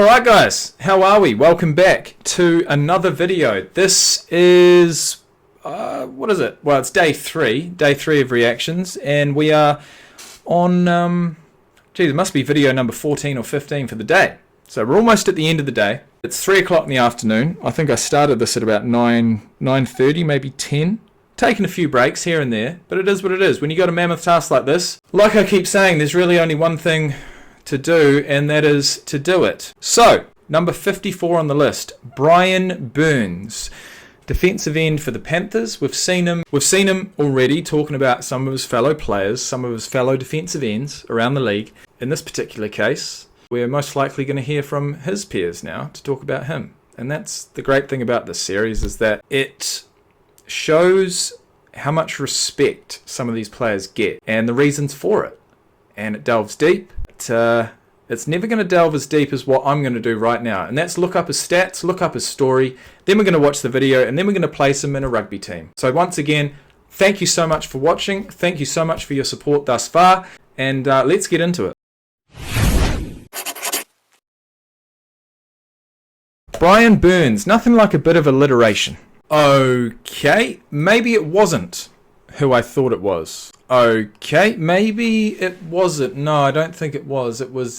Alright guys, how are we? Welcome back to another video. This is, what is it? Well, it's day three of reactions, and we are on, it must be video number 14 or 15 for the day. So we're almost at the end of the day. It's 3 o'clock in the afternoon. I think I started this at about 9:30, maybe 10. Taking a few breaks here and there, but it is what it is. When you got a mammoth task like this, like I keep saying, there's really only one thing to do, and that is to do it. So, number 54 on the list, Brian Burns, defensive end for the Panthers. We've seen him already talking about some of his fellow players, some of his fellow defensive ends around the league. In this particular case, we're most likely going to hear from his peers now to talk about him. And that's the great thing about this series, is that it shows how much respect some of these players get and the reasons for it. And it delves deep. It's never going to delve as deep as what I'm going to do right now, and that's look up his stats, look up his story, then we're going to watch the video, and then we're going to place him in a rugby team. So once again, thank you so much for watching, thank you so much for your support thus far, and let's get into it. Brian Burns, nothing like a bit of alliteration. Okay, maybe it wasn't who I thought it was. Okay, maybe it wasn't. No, I don't think it was. It was,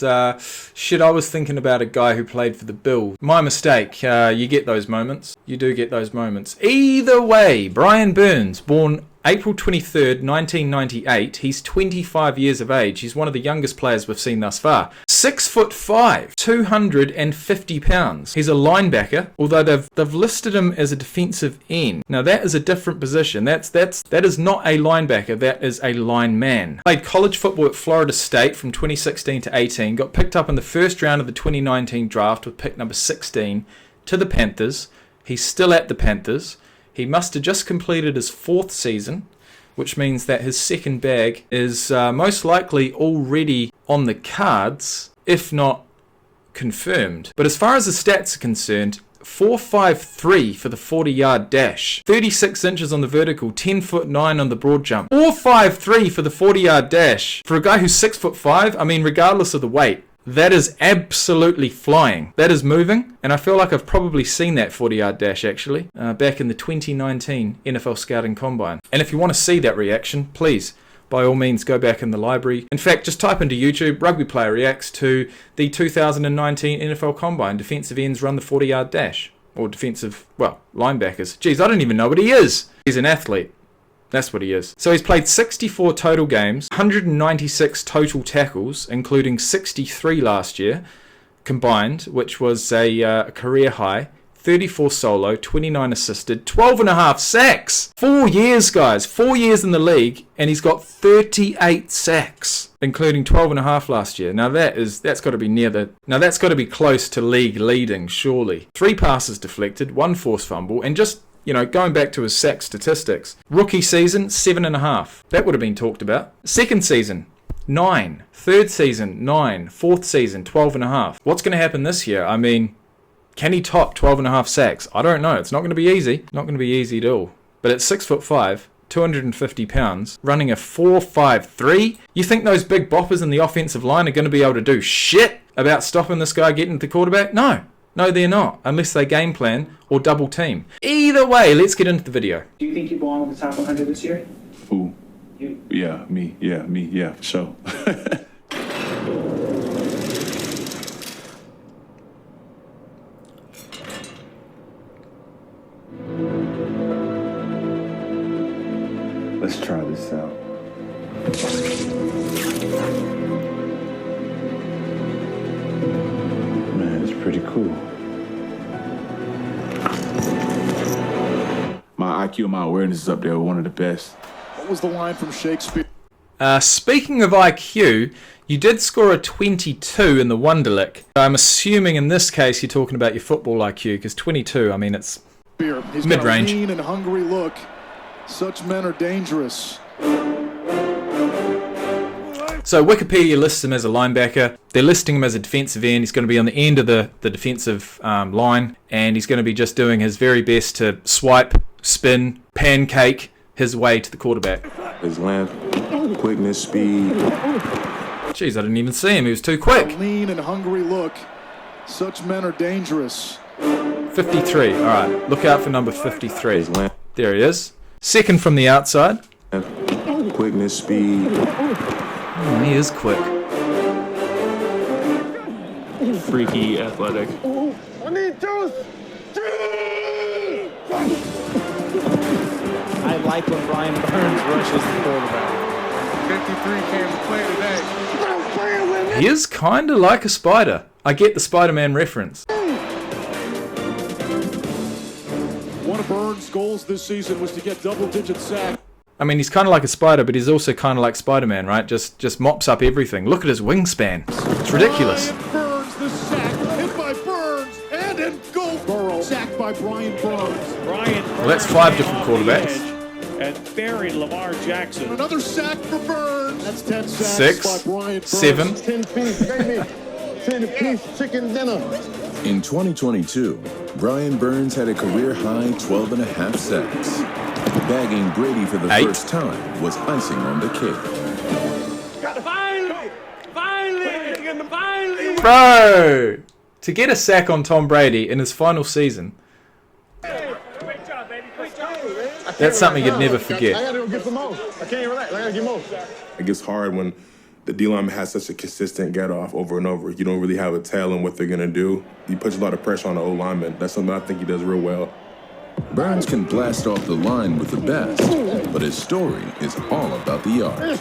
shit, I was thinking about a guy who played for the Bills. My mistake. You get those moments. You do get those moments. Either way, Brian Burns, born April 23rd, 1998. He's 25 years of age. He's one of the youngest players we've seen thus far. 6'5", 250 pounds. He's a linebacker, although they've listed him as a defensive end. Now that is a different position. That is not a linebacker. That is a lineman. Played college football at Florida State from 2016 to 18. Got picked up in the first round of the 2019 draft with pick number 16 to the Panthers. He's still at the Panthers. He must have just completed his 4th season, which means that his second bag is most likely already on the cards, if not confirmed. But as far as the stats are concerned, 4.53 for the 40-yard dash, 36 inches on the vertical, 10'9" on the broad jump. 4.53 for the 40-yard dash. For a guy who's 6'5", I mean, regardless of the weight, that is absolutely flying. That is moving, and I feel like I've probably seen that 40-yard dash actually back in the 2019 NFL Scouting Combine. And if you want to see that reaction, please, by all means, go back in the library. In fact, just type into YouTube, rugby player reacts to the 2019 NFL Combine. Defensive ends run the 40-yard dash. Or defensive, well, linebackers. Geez, I don't even know what he is. He's an athlete. That's what he is. So he's played 64 total games, 196 total tackles, including 63 last year combined, which was a career high, 34 solo, 29 assisted, 12.5 sacks. 4 years, guys. 4 years in the league, and he's got 38 sacks, including 12.5 last year. Now that's got to be that's got to be close to league leading, surely. 3 passes deflected, 1 forced fumble, and just, you know, going back to his sack statistics. Rookie season, 7.5. That would have been talked about. Second season, 9. Third season, 9. Fourth season, 12.5. What's going to happen this year? I mean, can he top 12.5 sacks? I don't know. It's not going to be easy. Not going to be easy at all. But at 6'5", 250 pounds, running a 4.53, you think those big boppers in the offensive line are going to be able to do shit about stopping this guy getting to the quarterback? No. No, they're not, unless they game plan or double team. Either way, let's get into the video. Do you think you belong in the top 100 this year? Who? You? Yeah, me. Yeah, me. Yeah, for sure. Let's try this out. Man, it's pretty cool. My IQ and my awareness is up there with one of the best. What was the line from Shakespeare? Speaking of IQ, you did score a 22 in the Wonderlic. I'm assuming in this case you're talking about your football IQ, because 22, I mean, it's He's mid-range. got a lean and hungry look. Such men are dangerous. So Wikipedia lists him as a linebacker. They're listing him as a defensive end. He's going to be on the end of the defensive line, and he's going to be just doing his very best to swipe, spin, pancake his way to the quarterback. His length, quickness, speed. Jeez, I didn't even see him. He was too quick. A lean and hungry look. Such men are dangerous. 53. All right. Look out for number 53. There he is. Second from the outside. Quickness, speed. Oh, he is quick. Freaky athletic. I like when Brian Burns rushes the quarterback. 53 came to play today. He is kind of like a spider. I get the Spider-Man reference. One of Burns' goals this season was to get double-digit sacks. I mean, he's kind of like a spider, but he's also kind of like Spider-Man, right? Just mops up everything. Look at his wingspan. It's ridiculous. Brian Burns, the sack, hit by Burns, and in goal. Burrow, sacked by Brian Burns. Well, that's 5 different quarterbacks. And buried Lamar Jackson. Another sack for Burns. That's 10 sacks 6, by Brian Burns. 7. 10-piece, baby. 10-piece chicken dinner. In 2022, Brian Burns had a career-high 12 and a half sacks. Bagging Brady for the 8. first time was icing on the cake. Finally! Bro! To get a sack on Tom Brady in his final season, that's something you'd never forget. I gotta go get some more. I can't relax. I gotta get more. It gets hard when the D lineman has such a consistent get off over and over. You don't really have a tell on what they're gonna do. He puts a lot of pressure on the O lineman. That's something I think he does real well. Burns can blast off the line with the best, but his story is all about the yard.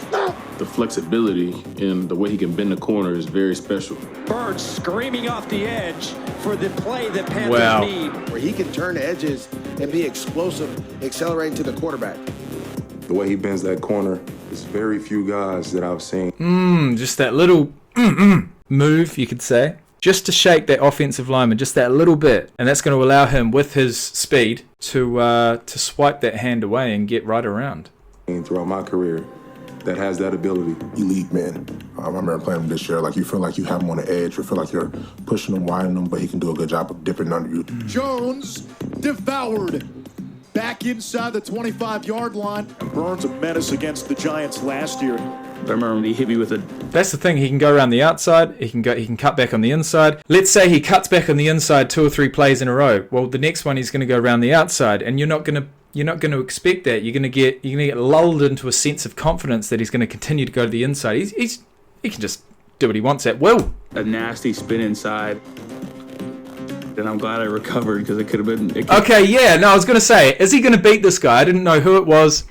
The flexibility and the way he can bend the corner is very special. Burns screaming off the edge for the play that Panthers Wow. need. Where he can turn the edges and be explosive, accelerating to the quarterback. The way he bends that corner, there's very few guys that I've seen. Just that little move, you could say, just to shake that offensive lineman just that little bit, and that's going to allow him, with his speed, to swipe that hand away and get right around. Throughout my career, that has that ability. Elite man. I remember playing him this year. Like, you feel like you have him on the edge. You feel like you're pushing him, widening him, but he can do a good job of dipping under you. Jones devoured. Back inside the 25-yard line. Burns a menace against the Giants last year. I remember when he hit me with a That's the thing. He can go around the outside. He can cut back on the inside. Let's say he cuts back on the inside 2 or 3 plays in a row. Well, the next one he's going to go around the outside, and you're not going to expect that. You're going to get lulled into a sense of confidence that he's going to continue to go to the inside. He can just do what he wants at will. a nasty spin inside. And I'm glad I recovered because it could have been... Okay, yeah, no, I was going to say, is he going to beat this guy? I didn't know who it was.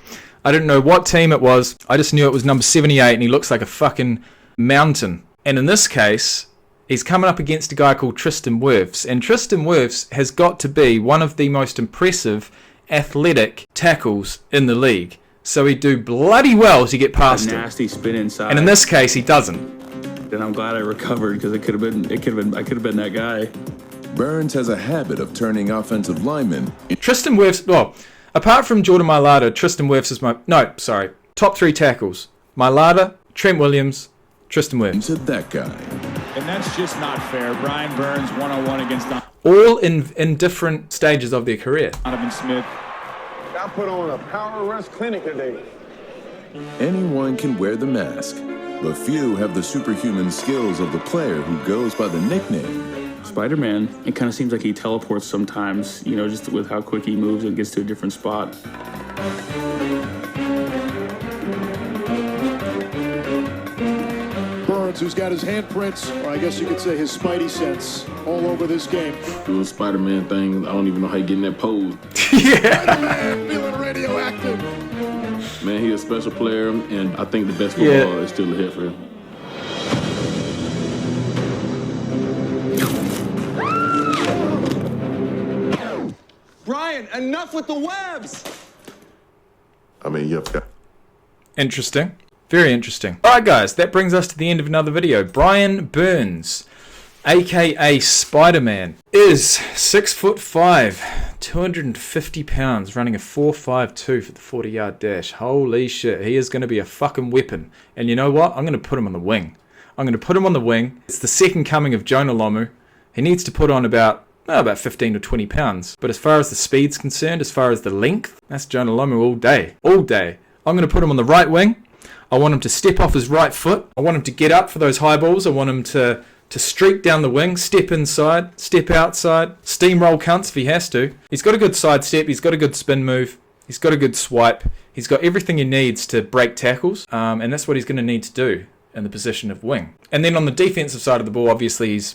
I didn't know what team it was. I just knew it was number 78 and he looks like a fucking mountain. And in this case, he's coming up against a guy called Tristan Wirfs. And Tristan Wirfs has got to be one of the most impressive athletic tackles in the league. So he'd do bloody well to get past him. Nasty spin inside. And in this case, he doesn't. And I'm glad I recovered because I could have been that guy. Burns has a habit of turning offensive linemen. Tristan Wirfs, well, apart from Jordan Mailata, Tristan Wirfs is top 3 tackles. Mailata, Trent Williams, Tristan Wirfs. Into that guy. And that's just not fair. Brian Burns one-on-one against All in different stages of their career. Donovan Smith. I put on a power rest clinic today. Anyone can wear the mask, but few have the superhuman skills of the player who goes by the nickname Spider-Man, it kind of seems like he teleports sometimes, you know, just with how quick he moves and gets to a different spot. Burns, who's got his handprints, or I guess you could say his spidey sense, all over this game. Doing Spider-Man thing, I don't even know how you get in that pose. Spider-Man feeling radioactive. Man, he's a special player, and I think the best football is still ahead for him. Brian, enough with the webs! I mean, you have Interesting. Very interesting. Alright guys, that brings us to the end of another video. Brian Burns, aka Spider-Man, is 6'5", 250 pounds, running a 4.52 for the 40-yard dash. Holy shit, he is going to be a fucking weapon. And you know what? I'm going to put him on the wing. It's the second coming of Jonah Lomu. He needs to put on about 15 to 20 pounds. But as far as the speed's concerned, as far as the length, that's Jonah Lomu all day. All day. I'm going to put him on the right wing. I want him to step off his right foot. I want him to get up for those high balls. I want him to to streak down the wing, step inside, step outside, steamroll cunts if he has to. He's got a good side step, he's got a good spin move, he's got a good swipe, he's got everything he needs to break tackles, and that's what he's going to need to do in the position of wing. And then on the defensive side of the ball, obviously he's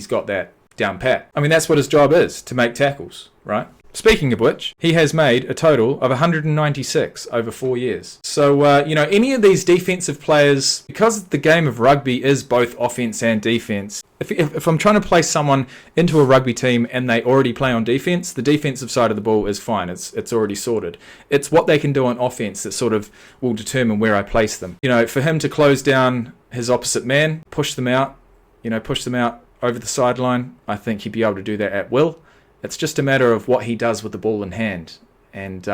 got that down pat. I mean, that's what his job is, to make tackles, right? Speaking of which, he has made a total of 196 over 4 years. So, any of these defensive players, because the game of rugby is both offense and defense, if I'm trying to place someone into a rugby team and they already play on defense, the defensive side of the ball is fine. It's already sorted. It's what they can do on offense that sort of will determine where I place them. For him to close down his opposite man, push them out over the sideline, I think he'd be able to do that at will. It's just a matter of what he does with the ball in hand. And,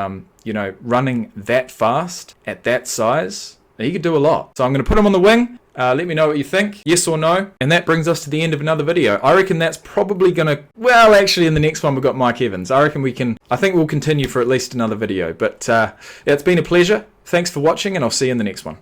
running that fast at that size, he could do a lot. So I'm going to put him on the wing. Let me know what you think, yes or no. And that brings us to the end of another video. I reckon that's probably going to... Well, actually, in the next one, we've got Mike Evans. I think we'll continue for at least another video. But it's been a pleasure. Thanks for watching, and I'll see you in the next one.